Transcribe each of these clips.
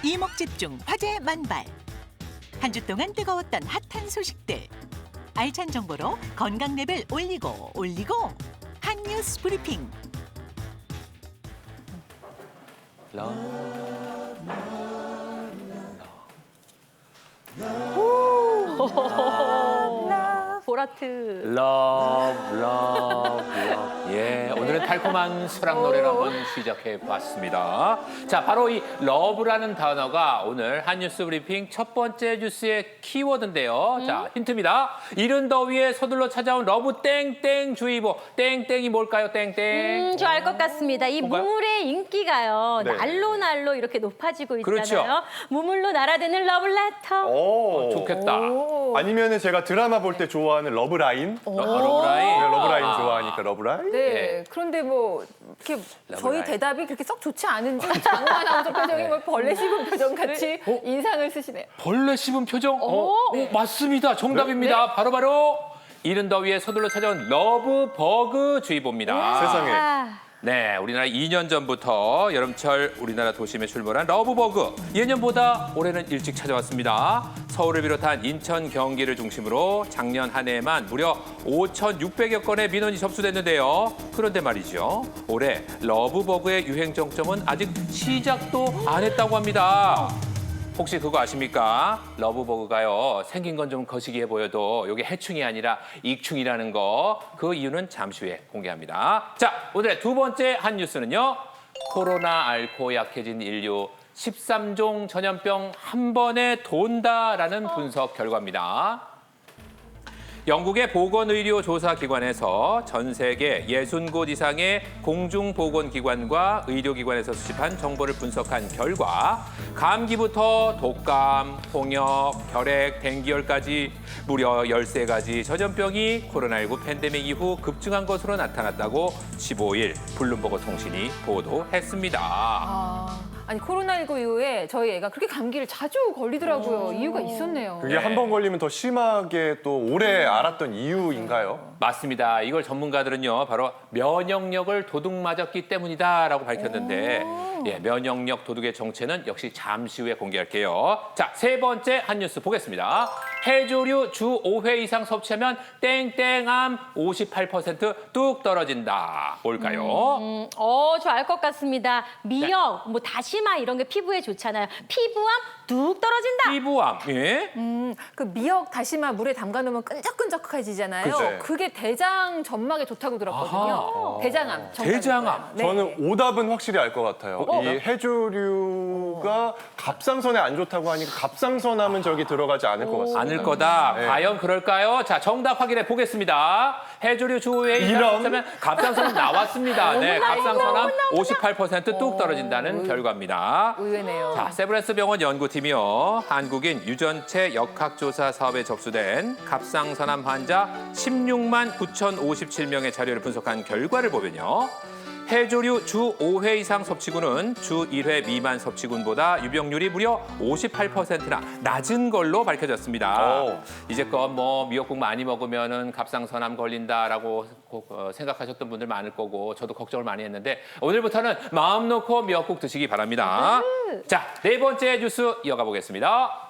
이목집중 화제 만발. 한 주 동안 뜨거웠던 핫한 소식들. 알찬 정보로 건강 레벨 올리고 한 뉴스 브리핑. 보라트. 러브. 예, 오늘은 달콤한 사랑 노래를 한번 시작해 봤습니다. 자, 바로 이 러브라는 단어가 오늘 한 뉴스 브리핑 첫 번째 뉴스의 키워드인데요. 자, 힌트입니다. 이른 더위에 서둘러 찾아온 러브 땡땡주의보. 땡땡이 뭘까요, 땡땡? 저 알 것 같습니다. 이 뭔가요? 무물의 인기가요. 네. 날로 이렇게 높아지고 있잖아요. 그렇죠. 무물로 날아드는 러브레터. 오. 좋겠다. 아니면은 제가 드라마 볼 때 좋아하는 러브라인. 러브라인. 네, 러브라인 좋아하니까 러브라인. 네. 네. 그런데 뭐 이렇게 저희 러브라인. 대답이 그렇게 썩 좋지 않은지 장난 아나운서 표정이 뭐 벌레 씹은 표정 같이 인상을 쓰시네요. 벌레 씹은 표정? 맞습니다. 정답입니다. 바로바로 이른 더위에 서둘러 찾아온 러브 버그 주의보입니다. 세상에. 네, 우리나라 2년 전부터 여름철 우리나라 도심에 출몰한 러브버그. 예년보다 올해는 일찍 찾아왔습니다. 서울을 비롯한 인천, 경기를 중심으로 작년 한 해에만 무려 5,600여 건의 민원이 접수됐는데요. 그런데 말이죠. 올해 러브버그의 유행 정점은 아직 시작도 안 했다고 합니다. 혹시 그거 아십니까? 러브버그가요. 생긴 건 좀 거시기해 보여도 이게 해충이 아니라 익충이라는 거. 그 이유는 잠시 후에 공개합니다. 자, 오늘의 두 번째 한 뉴스는요. 코로나 앓고 약해진 인류 13종 전염병 한 번에 돈다라는 분석 결과입니다. 영국의 보건의료조사기관에서 전 세계 60곳 이상의 공중보건기관과 의료기관에서 수집한 정보를 분석한 결과 감기부터 독감, 홍역, 결핵, 댕기열까지 무려 13가지 전염병이 코로나19 팬데믹 이후 급증한 것으로 나타났다고 15일 블룸버그 통신이 보도했습니다. 아니 코로나19 이후에 저희 애가 그렇게 감기를 자주 걸리더라고요. 이유가 있었네요. 그게 한 번 걸리면 더 심하게 또 오래 알았던 이유인가요? 맞습니다. 이걸 전문가들은요, 바로 면역력을 도둑맞았기 때문이다라고 밝혔는데, 예, 면역력 도둑의 정체는 역시 잠시 후에 공개할게요. 자, 세 번째 한 뉴스 보겠습니다. 해조류 주 5회 이상 섭취하면 땡땡암 58%뚝 떨어진다. 뭘까요? 저 알 것 같습니다. 미역, 뭐 다시마 이런 게 피부에 좋잖아요. 피부암 뚝 떨어진다. 피부암, 예? 그 미역 다시마 물에 담가 놓으면 끈적끈적해지잖아요. 그죠. 그게 대장 점막에 좋다고 들었거든요. 아하. 대장암. 정답일 대장암. 거예요. 네. 저는 오답은 확실히 알 것 같아요. 이 해조류가 갑상선에 안 좋다고 하니까 갑상선하면 저기 들어가지 않을 것 같습니다. 않을 거다. 네. 과연 그럴까요? 자, 정답 확인해 보겠습니다. 해조류 주 5회 이상 이런? 섭취하면 갑상선 나왔습니다. 네, 갑상선암 58%뚝 떨어진다는 결과입니다. 의외네요. 자, 세브란스 병원 연구팀이요. 한국인 유전체 역학조사 사업에 접수된 갑상선암 환자 16만 9,057명의 자료를 분석한 결과를 보면요. 해조류 주 5회 이상 섭취군은 주 1회 미만 섭취군보다 유병률이 무려 58%나 낮은 걸로 밝혀졌습니다. 오. 이제껏 뭐 미역국 많이 먹으면은 갑상선암 걸린다라고 생각하셨던 분들 많을 거고 저도 걱정을 많이 했는데 오늘부터는 마음 놓고 미역국 드시기 바랍니다. 자, 네 번째 뉴스 이어가 보겠습니다.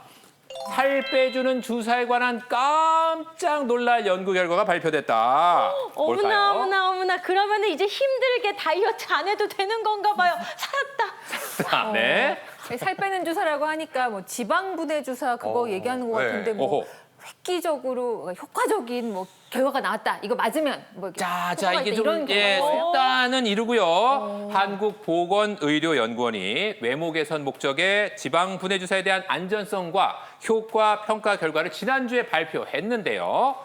살 빼주는 주사에 관한 깜짝 놀랄 연구 결과가 발표됐다. 어머나. 그러면 이제 힘들게 다이어트 안 해도 되는 건가 봐요. 살았다. 네. 살 빼는 주사라고 하니까 뭐 지방 분해 주사 그거 얘기하는 것 네. 같은데 뭐 오호. 획기적으로 효과적인 뭐 결과가 나왔다. 이거 맞으면 뭐 이렇게 자, 효과가 이게 있다. 좀 이런 예, 건가요? 속단은 이루고요. 한국보건의료연구원이 외모 개선 목적의 지방 분해 주사에 대한 안전성과 효과 평가 결과를 지난주에 발표했는데요.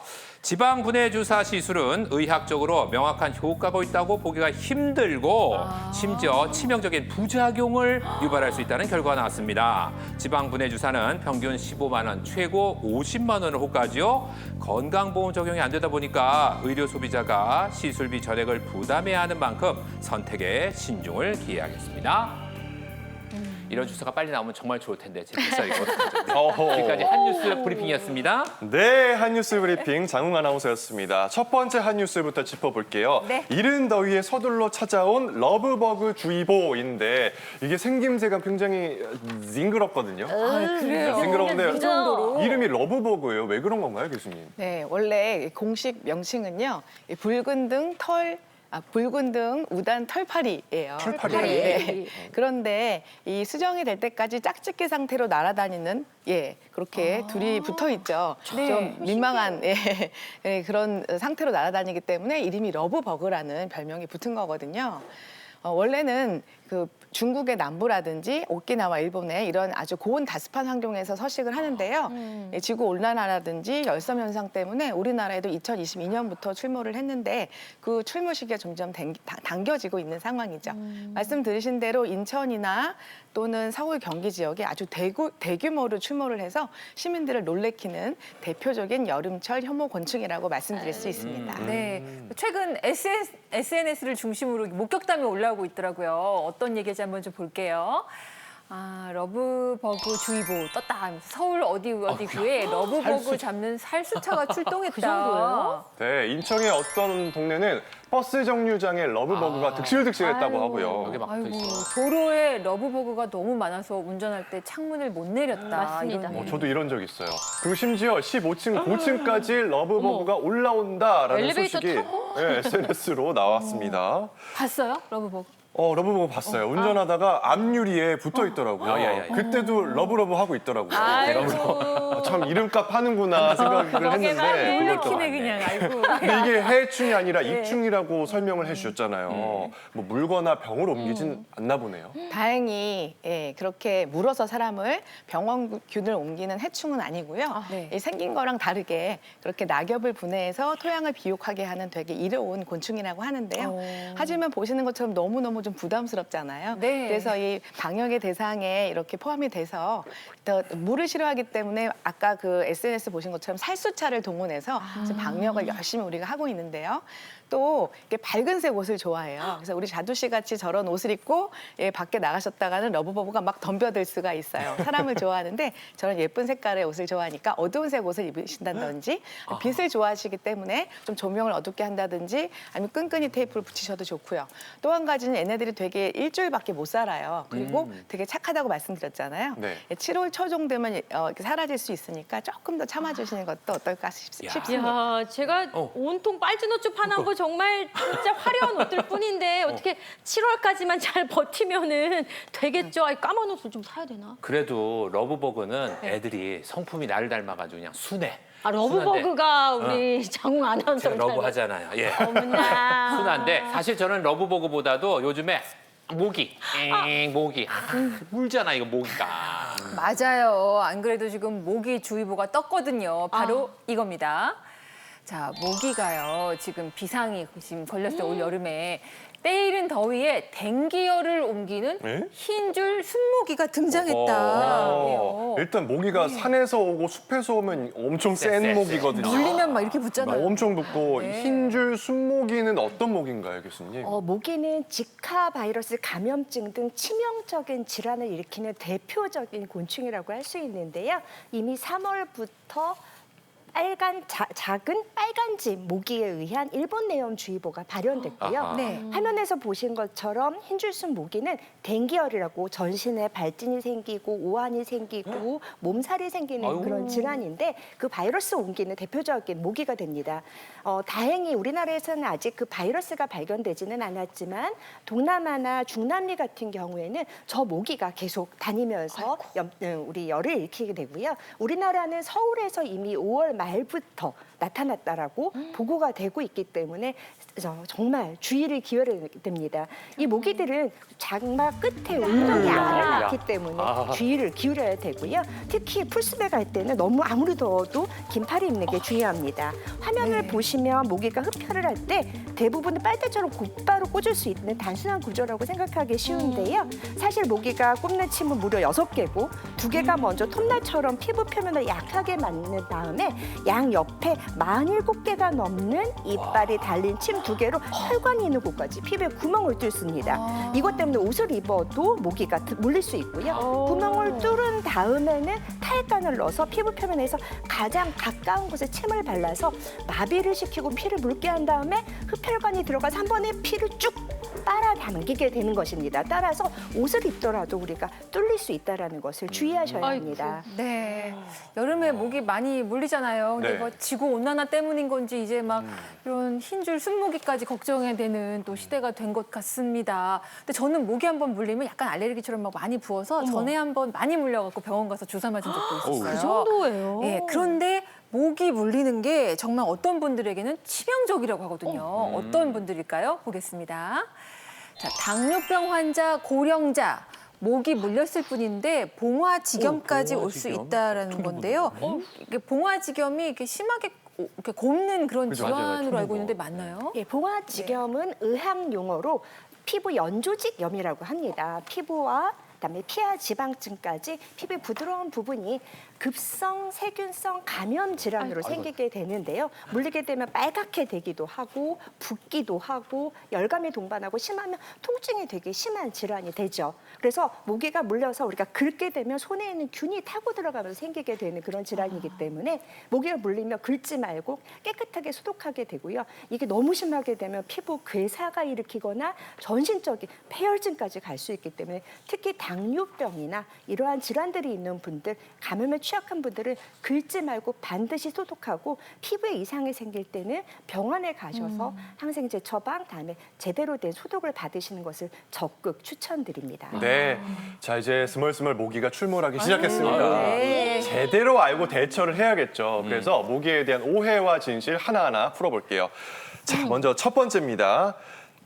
지방 분해 주사 시술은 의학적으로 명확한 효과가 있다고 보기가 힘들고 심지어 치명적인 부작용을 유발할 수 있다는 결과가 나왔습니다. 지방 분해 주사는 평균 15만 원, 최고 50만 원을 호가하죠. 건강보험 적용이 안 되다 보니까 의료 소비자가 시술비 전액을 부담해야 하는 만큼 선택에 신중을 기해야겠습니다. 이런 주사가 빨리 나오면 정말 좋을 텐데 제 뱃살이 어떡하죠? 어허. 지금까지 한뉴스 브리핑이었습니다. 네, 한뉴스 브리핑 장웅 아나운서였습니다. 첫 번째 한뉴스부터 짚어볼게요. 네. 이른 더위에 서둘러 찾아온 러브버그 주의보인데 이게 생김새가 굉장히 징그럽거든요. 그래요? 징그러운데 그 정도로? 이름이 러브버그예요. 왜 그런 건가요, 교수님? 네, 원래 공식 명칭은요, 이 붉은 등 우단 털파리예요. 털파리. 네. 그런데 이 수정이 될 때까지 짝짓기 상태로 날아다니는 그렇게 둘이 붙어 있죠. 좀 민망한 그런 상태로 날아다니기 때문에 이름이 러브버그라는 별명이 붙은 거거든요. 원래는 그 중국의 남부라든지 오키나와 일본의 이런 아주 고온 다습한 환경에서 서식을 하는데요. 지구 온난화라든지 열섬 현상 때문에 우리나라에도 2022년부터 출몰을 했는데 그 출몰 시기가 점점 당겨지고 있는 상황이죠. 말씀 들으신 대로 인천이나 또는 서울 경기 지역에 아주 대규모로 출몰을 해서 시민들을 놀래키는 대표적인 여름철 혐오 곤충이라고 말씀드릴 수 있습니다. 네, 최근 SNS를 중심으로 목격담이 올라오고 있더라고요. 어떤 얘기인지 한번 좀 볼게요. 러브버그 주의보 떴다. 서울 어디 구에 러브버그 잡는 살수차가 출동했다. 그 정도예요? 네, 인천의 어떤 동네는 버스 정류장에 러브버그가 득실득실했다고 하고요. 여기 막 아이고, 있어. 도로에 러브버그가 너무 많아서 운전할 때 창문을 못 내렸다. 맞습니다. 이런 저도 이런 적 있어요. 그리고 심지어 15층, 고층까지 러브버그가 올라온다라는 엘리베이터 소식이 SNS로 나왔습니다. 봤어요? 러브버그? 러브버그 봤어요. 운전하다가 앞유리에 붙어 있더라고요. 야. 그때도 러브러브 하고 있더라고요. 아이고. 참 이름값 하는구나 생각을 했는데 놀래키네 그냥. 아이고. 근데 이게 해충이 아니라 입충이라고 설명을 해주셨잖아요. 뭐 물거나 병을 옮기진 않나 보네요. 다행히 그렇게 물어서 사람을 병원균을 옮기는 해충은 아니고요. 네. 이 생긴 거랑 다르게 그렇게 낙엽을 분해해서 토양을 비옥하게 하는 되게 이로운 곤충이라고 하는데요. 하지만 보시는 것처럼 너무너무 좀 부담스럽잖아요. 네. 그래서 이 방역의 대상에 이렇게 포함이 돼서 더 물을 싫어하기 때문에 아까 그 SNS 보신 것처럼 살수차를 동원해서 지금 방역을 열심히 우리가 하고 있는데요. 또 이렇게 밝은색 옷을 좋아해요. 그래서 우리 자두 씨 같이 저런 옷을 입고 밖에 나가셨다가는 러브버그가 막 덤벼들 수가 있어요. 사람을 좋아하는데 저런 예쁜 색깔의 옷을 좋아하니까 어두운색 옷을 입으신다든지 빛을 좋아하시기 때문에 좀 조명을 어둡게 한다든지 아니면 끈끈이 테이프를 붙이셔도 좋고요. 또 한 가지는 얘네들이 되게 일주일밖에 못 살아요. 그리고 되게 착하다고 말씀드렸잖아요. 네. 7월 초 정도면 이렇게 사라질 수 있으니까 조금 더 참아주시는 것도 어떨까 싶습니다. 야, 제가 온통 빨진 옷 좀 하나 거 정말 진짜 화려한 옷들 뿐인데 어떻게 7월까지만 잘 버티면은 되겠죠? 아니, 까만 옷을 좀 사야 되나? 그래도 러브버그는 애들이 성품이 나를 닮아가지고 그냥 순해. 러브버그가 우리 장웅 아나운서 제가 러브 하잖아요. 예. 어머나. 순한데 사실 저는 러브버그보다도 요즘에 모기 물잖아 이거 모기가. 맞아요. 안 그래도 지금 모기 주의보가 떴거든요. 바로 이겁니다. 자, 모기가요. 지금 비상이 지금 걸렸어요. 올 여름에. 때이른 더위에 댕기열을 옮기는 네? 흰줄 순모기가 등장했다. 그래요. 일단 모기가 산에서 오고 숲에서 오면 엄청 센 쎄. 모기거든요. 물리면 막 이렇게 붙잖아요. 엄청 붙고 네. 흰줄 순모기는 어떤 모기인가요, 교수님? 모기는 지카 바이러스 감염증 등 치명적인 질환을 일으키는 대표적인 곤충이라고 할 수 있는데요. 이미 3월부터 작은 빨간집 모기에 의한 일본 내염주의보가 발현됐고요. 아하. 네. 화면에서 보신 것처럼 흰줄순 모기는 댕기열이라고 전신에 발진이 생기고 오한이 생기고 몸살이 생기는 아유. 그런 질환인데 그 바이러스 옮기는 대표적인 모기가 됩니다. 다행히 우리나라에서는 아직 그 바이러스가 발견되지는 않았지만 동남아나 중남미 같은 경우에는 저 모기가 계속 다니면서 우리 열을 일으키게 되고요. 우리나라는 서울에서 이미 5월 말부터 나타났다라고 보고가 되고 있기 때문에 정말 주의를 기울여야 됩니다. 이 모기들은 장막 끝에 운동이 알을 낳기 때문에 주의를 기울여야 되고요. 특히 풀숲에 갈 때는 너무 아무리 더워도 긴팔을 입는 게 중요합니다. 화면을 보시면 모기가 흡혈을 할 때 대부분은 빨대처럼 곧바로 꽂을 수 있는 단순한 구조라고 생각하기 쉬운데요. 사실 모기가 꼽는 침은 무려 6개고 2개가 먼저 톱날처럼 피부 표면을 약하게 맞는 다음에 양 옆에 47개가 넘는 이빨이 달린 침 2개로 혈관이 있는 곳까지 피부에 구멍을 뚫습니다. 이것 때문에 옷을 입어도 모기가 물릴 수 있고요. 구멍을 뚫은 다음에는 탈간을 넣어서 피부 표면에서 가장 가까운 곳에 침을 발라서 마비를 시키고 피를 묽게 한 다음에 흡혈관이 들어가서 한 번에 피를 쭉 빨아당기게 되는 것입니다. 따라서 옷을 입더라도 우리가 뚫릴 수 있다는 것을 주의하셔야 합니다. 네. 여름에 모기 많이 물리잖아요. 근데 네. 뭐 지구 온난화 때문인 건지 이제 막 이런 흰줄 순모기까지 걱정해야 되는 또 시대가 된 것 같습니다. 근데 저는 모기 한번 물리면 약간 알레르기처럼 막 많이 부어서 전에 한번 많이 물려갖고 병원 가서 주사 맞은 적도 있었어요. 그 정도예요. 예, 그런데 모기 물리는 게 정말 어떤 분들에게는 치명적이라고 하거든요. 어떤 분들일까요? 보겠습니다. 자, 당뇨병 환자, 고령자, 모기 물렸을 뿐인데 봉화지겸까지 올 수 있다라는 건데요. 이게 봉화지겸이 이렇게 심하게 이렇게 곱는 그런 질환으로 알고 있는데 맞나요? 예, 봉화지겸은 의학 용어로 피부 연조직염이라고 합니다. 피부와 그다음에 피하 지방층까지 피부의 부드러운 부분이 급성 세균성 감염 질환으로 생기게 되는데요. 물리게 되면 빨갛게 되기도 하고 붓기도 하고 열감이 동반하고 심하면 통증이 되게 심한 질환이 되죠. 그래서 모기가 물려서 우리가 긁게 되면 손에 있는 균이 타고 들어가면서 생기게 되는 그런 질환이기 때문에 모기가 물리면 긁지 말고 깨끗하게 소독하게 되고요. 이게 너무 심하게 되면 피부 괴사가 일으키거나 전신적인 폐혈증까지 갈 수 있기 때문에 특히 당뇨병이나 이러한 질환들이 있는 분들, 감염에 취약한 분들은 긁지 말고 반드시 소독하고 피부에 이상이 생길 때는 병원에 가셔서 항생제 처방, 다음에 제대로 된 소독을 받으시는 것을 적극 추천드립니다. 네. 자, 이제 스멀스멀 모기가 출몰하기 시작했습니다. 제대로 알고 대처를 해야겠죠. 그래서 모기에 대한 오해와 진실 하나하나 풀어볼게요. 자, 먼저 첫 번째입니다.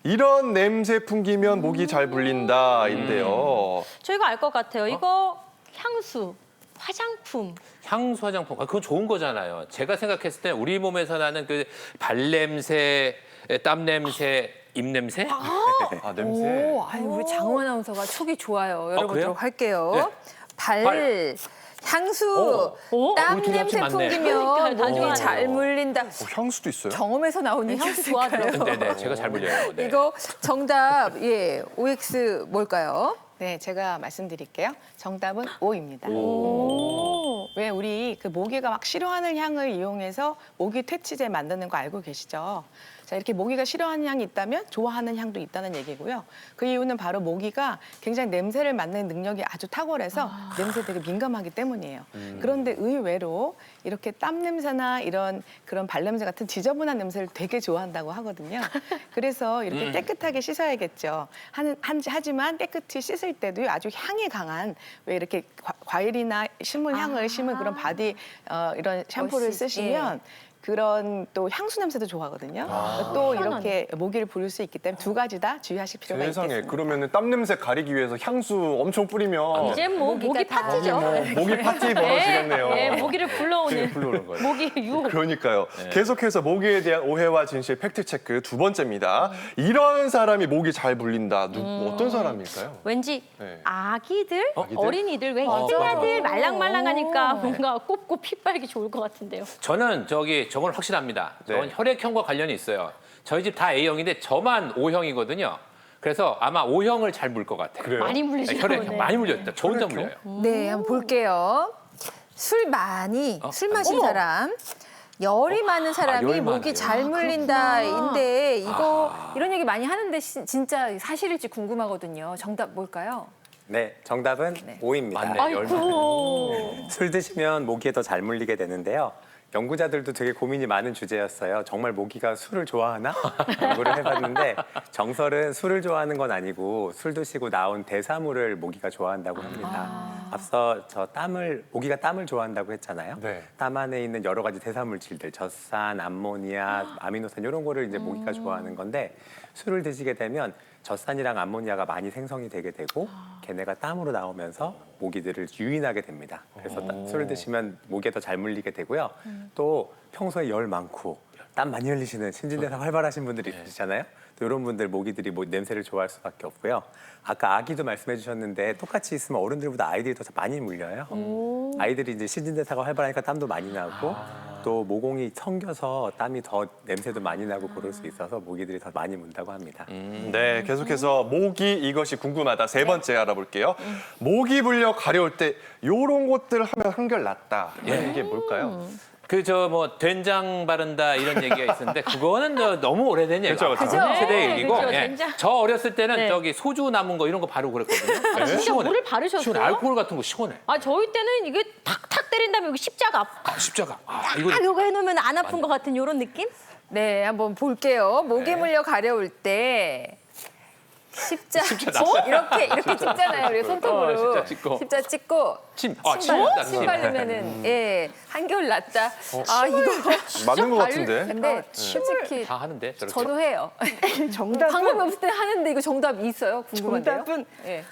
이런 냄새 풍기면 모기 잘 물린다인데요. 저 이거 알 것 같아요. 이거 향수, 화장품. 향수 화장품, 그건 좋은 거잖아요. 제가 생각했을 때 우리 몸에서 나는 그 발냄새, 땀냄새, 입냄새? 아, 냄새. 오, 아니, 우리 장우 아나운서가 촉이 좋아요. 열어보도록 그래요? 할게요. 네. 발, 향수, 땀 우리 둘이 냄새 합치면 맞네. 풍기면 그러니까 다 모기 좋아하네요. 잘 물린다. 향수도 있어요? 경험에서 나온 향수 얘기일까요? 좋아하더라고요. 네네, 제가 잘 물려요. 네. 이거 정답, 예, OX 뭘까요? 네, 제가 말씀드릴게요. 정답은 O입니다. 왜 우리 그 모기가 막 싫어하는 향을 이용해서 모기 퇴치제 만드는 거 알고 계시죠? 자, 이렇게 모기가 싫어하는 향이 있다면 좋아하는 향도 있다는 얘기고요. 그 이유는 바로 모기가 굉장히 냄새를 맡는 능력이 아주 탁월해서 냄새에 되게 민감하기 때문이에요. 그런데 의외로 이렇게 땀 냄새나 이런 그런 발냄새 같은 지저분한 냄새를 되게 좋아한다고 하거든요. 그래서 이렇게 깨끗하게 씻어야겠죠. 하지만 깨끗이 씻을 때도 아주 향이 강한 왜 이렇게 과일이나 식물 향을 심은 그런 바디 이런 샴푸를 쓰시면 그런 또 향수 냄새도 좋아하거든요. 또 이렇게 모기를 부를 수 있기 때문에 두 가지 다 주의하실 필요가 세상에, 있겠습니다. 그러면은 땀 냄새 가리기 위해서 향수 엄청 뿌리면 이제 뭐 모기 파티죠. 모기 파티 벌어지겠네요. 네, 모기를 불러오는 불러오는 거예요. 모기 유혹. 그러니까요. 계속해서 모기에 대한 오해와 진실 팩트체크 두 번째입니다. 이런 사람이 모기 잘 물린다. 어떤 사람일까요? 왠지 네. 아기들, 아기들? 어린이들 왜 희생아들 말랑말랑하니까 뭔가 꼽고 피 빨기 좋을 것 같은데요. 저는 저건 확실합니다. 저건 네. 혈액형과 관련이 있어요. 저희 집 다 A형인데 저만 O형이거든요. 그래서 아마 O형을 잘 물 것 같아요. 그래요? 많이 물리시죠. 혈액형 네. 많이 물렸다. 저 혼자 물려요. 네, 한번 볼게요. 술 마신 사람. 열이 많은 사람이 열 모기 많아요. 잘 물린다인데 이거 이런 얘기 많이 하는데 진짜 사실일지 궁금하거든요. 정답 뭘까요? 네, 정답은 O입니다. 맞네. 아이고. 술 드시면 모기에 더 잘 물리게 되는데요. 연구자들도 되게 고민이 많은 주제였어요. 정말 모기가 술을 좋아하나? 연구를 해봤는데 정설은 술을 좋아하는 건 아니고 술 드시고 나온 대사물을 모기가 좋아한다고 합니다. 앞서 모기가 땀을 좋아한다고 했잖아요. 네. 땀 안에 있는 여러 가지 대사물질들, 젖산, 암모니아, 아미노산 이런 거를 이제 모기가 좋아하는 건데 술을 드시게 되면 젖산이랑 암모니아가 많이 생성이 되게 되고 걔네가 땀으로 나오면서 모기들을 유인하게 됩니다. 그래서 술을 드시면 모기에 더 잘 물리게 되고요. 또 평소에 열 많고 땀 많이 흘리시는 신진대사 활발하신 분들이 있으시잖아요. 또 이런 분들 모기들이 냄새를 좋아할 수밖에 없고요. 아까 아기도 말씀해 주셨는데 똑같이 있으면 어른들보다 아이들이 더 많이 물려요. 아이들이 이제 신진대사가 활발하니까 땀도 많이 나고 또 모공이 청겨서 땀이 더 냄새도 많이 나고 그럴 수 있어서 모기들이 더 많이 문다고 합니다. 네, 계속해서 모기 이것이 궁금하다. 세 번째 알아볼게요. 모기 물려 가려울 때 요런 것들 하면 한결 낫다. 이게 뭘까요? 뭐 된장 바른다 이런 얘기가 있었는데 그거는 너무 오래된 얘기고 그쵸, 그쵸. 전 세대 얘기고 그쵸, 예. 된장. 저 어렸을 때는 네. 저기 소주 남은 거 이런 거 바르고 그랬거든요. 진짜 뭐를 바르셨어요? 시원해. 알코올 같은 거 시원해. 아 저희 때는 이게 탁탁 때린 다음에 여기 십자가 십자가. 이거 딱 요거 해놓으면 안 아픈 것 같은 이런 느낌? 네, 한번 볼게요. 모기 네. 물려 가려울 때 십자 이렇게 찍잖아요. 우리 손톱으로. 십자 찍고. 십자 찍고 침 침 바르면은 예 한결 낫다. 아 이거 맞는 것 같은데. 근데 솔직히 다 하는데 저렇게. 저도 해요. 정답은 방법이 없을 때 하는데 이거 정답이 있어요? 궁금한데요. 정답은 예.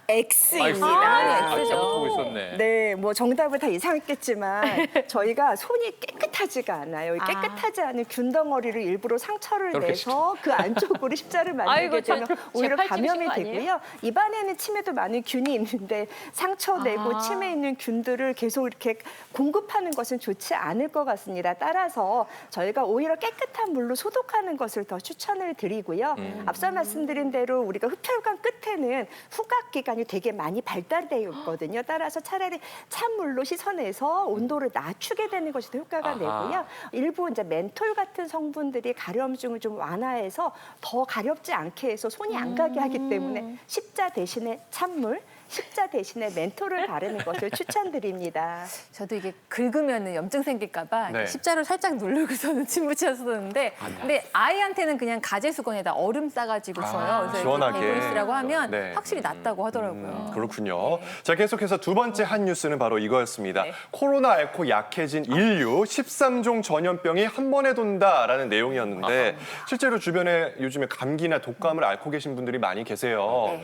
X입니다. X죠. 잘못하고 있었네. 네, 뭐 정답을 다 이상했겠지만 저희가 손이 깨끗하지가 않아요. 이 깨끗하지 않은 균 덩어리를 일부러 상처를 저렇게 내서 그 안쪽으로 십자를 만들게 아이고, 되면 오히려 제팔 찌르신 감염이 거 아니에요? 되고요. 입안에는 침에도 많은 균이 있는데 상처 내고 침에 있는 균들을 계속 이렇게 공급하는 것은 좋지 않을 것 같습니다. 따라서 저희가 오히려 깨끗한 물로 소독하는 것을 더 추천을 드리고요. 앞서 말씀드린 대로 우리가 흡혈관 끝에는 후각 기관이 되게 많이 발달되어 있거든요. 따라서 차라리 찬물로 씻어내서 온도를 낮추게 되는 것이 더 효과가 내고요. 일부 이제 멘톨 같은 성분들이 가려움증을 좀 완화해서 더 가렵지 않게 해서 손이 안 가게 하기 때문에 십자 대신에 찬물, 십자 대신에 멘톨을 바르는 것을 추천드립니다. 저도 이게 긁으면 염증 생길까봐 네. 십자로 살짝 누르고서는 침 붙였었는데 근데 아이한테는 그냥 가제 수건에다 얼음 싸가지고 써요. 그래서 시원하게. 이렇게 쓰라고 하면 네. 확실히 낫다고 하더라고요. 그렇군요. 자, 계속해서 두 번째 한 뉴스는 바로 이거였습니다. 코로나 앓고 약해진 인류 13종 전염병이 한 번에 돈다라는 내용이었는데 실제로 주변에 요즘에 감기나 독감을 앓고 계신 분들이 많이 계세요.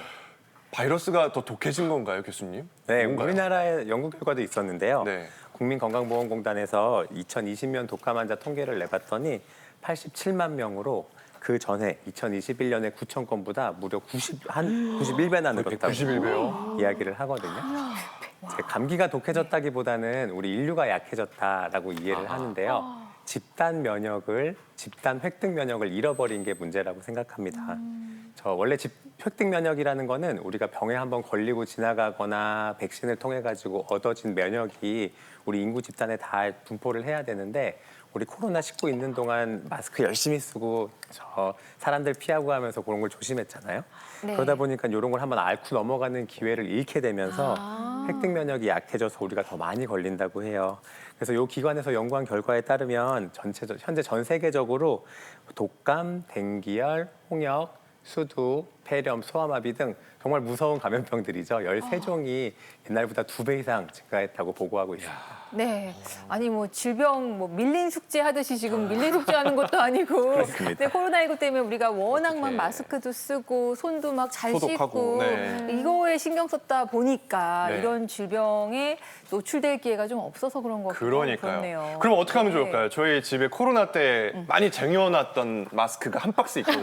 바이러스가 더 독해진 건가요, 교수님? 네, 뭔가요? 우리나라에 연구 결과도 있었는데요. 네. 국민건강보험공단에서 2020년 독감 환자 통계를 내봤더니 87만 명으로 그 전에 2021년에 9천 건보다 무려 91배나 늘었다고 91배요? 이야기를 하거든요. 이제 감기가 독해졌다기보다는 우리 인류가 약해졌다라고 이해를 하는데요. 집단 획득 면역을 잃어버린 게 문제라고 생각합니다. 저 원래 획득 면역이라는 거는 우리가 병에 한번 걸리고 지나가거나 백신을 통해 가지고 얻어진 면역이 우리 인구 집단에 다 분포를 해야 되는데 우리 코로나19 있는 동안 마스크 열심히 쓰고 사람들 피하고 하면서 그런 걸 조심했잖아요. 네. 그러다 보니까 이런 걸 한번 앓고 넘어가는 기회를 잃게 되면서 획득 면역이 약해져서 우리가 더 많이 걸린다고 해요. 그래서 이 기관에서 연구한 결과에 따르면 현재 전 세계적으로 독감, 댕기열, 홍역, 수두, 폐렴, 소아마비 등 정말 무서운 감염병들이죠. 13종이 옛날보다 2배 이상 증가했다고 보고하고 있습니다. 네. 아니 뭐 질병 뭐 밀린 숙제 하듯이 지금 밀린 숙제 하는 것도 아니고 그렇습니다. 네, 코로나19 때문에 우리가 워낙 막 어떡해. 마스크도 쓰고 손도 막 잘 소독하고, 씻고 네. 이거에 신경 썼다 보니까 네. 이런 질병에 노출될 기회가 좀 없어서 그런 것 같아요. 그러니까요. 그럼 어떻게 하면 좋을까요? 저희 집에 코로나 때 많이 쟁여놨던 마스크가 한 박스 있거든요.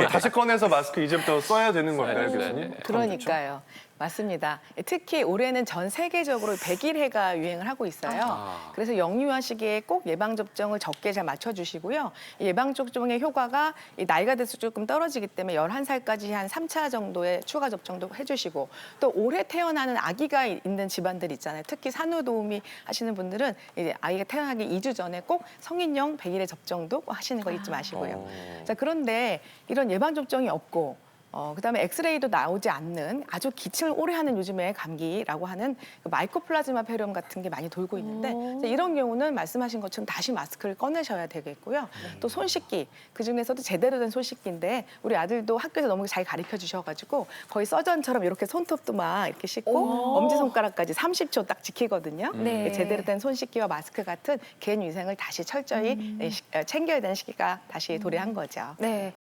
다시 꺼내서 마스크 이제부터 써야 되는 걸까요, 교수님? 그러니까요. 맞습니다. 특히 올해는 전 세계적으로 백일해가 유행을 하고 있어요. 그래서 영유아 시기에 꼭 예방접종을 적게 잘 맞춰주시고요. 이 예방접종의 효과가 이 나이가 들수록 조금 떨어지기 때문에 11살까지 한 3차 정도의 추가 접종도 해주시고 또 올해 태어나는 아기가 있는 집안들 있잖아요. 특히 산후도우미 하시는 분들은 이제 아이가 태어나기 2주 전에 꼭 성인용 백일해 접종도 꼭 하시는 거 잊지 마시고요. 자, 그런데 이런 예방접종이 없고 그다음에 엑스레이도 나오지 않는 아주 기침을 오래 하는 요즘에 감기라고 하는 그 마이코플라즈마 폐렴 같은 게 많이 돌고 있는데 이제 이런 경우는 말씀하신 것처럼 다시 마스크를 꺼내셔야 되겠고요. 또 손 씻기, 그중에서도 제대로 된 손 씻기인데 우리 아들도 학교에서 너무 잘 가르쳐 주셔가지고 거의 서전처럼 이렇게 손톱도 막 이렇게 씻고 엄지손가락까지 30초 딱 지키거든요. 네. 제대로 된 손 씻기와 마스크 같은 개인 위생을 다시 철저히 챙겨야 되는 시기가 다시 도래한 거죠. 네.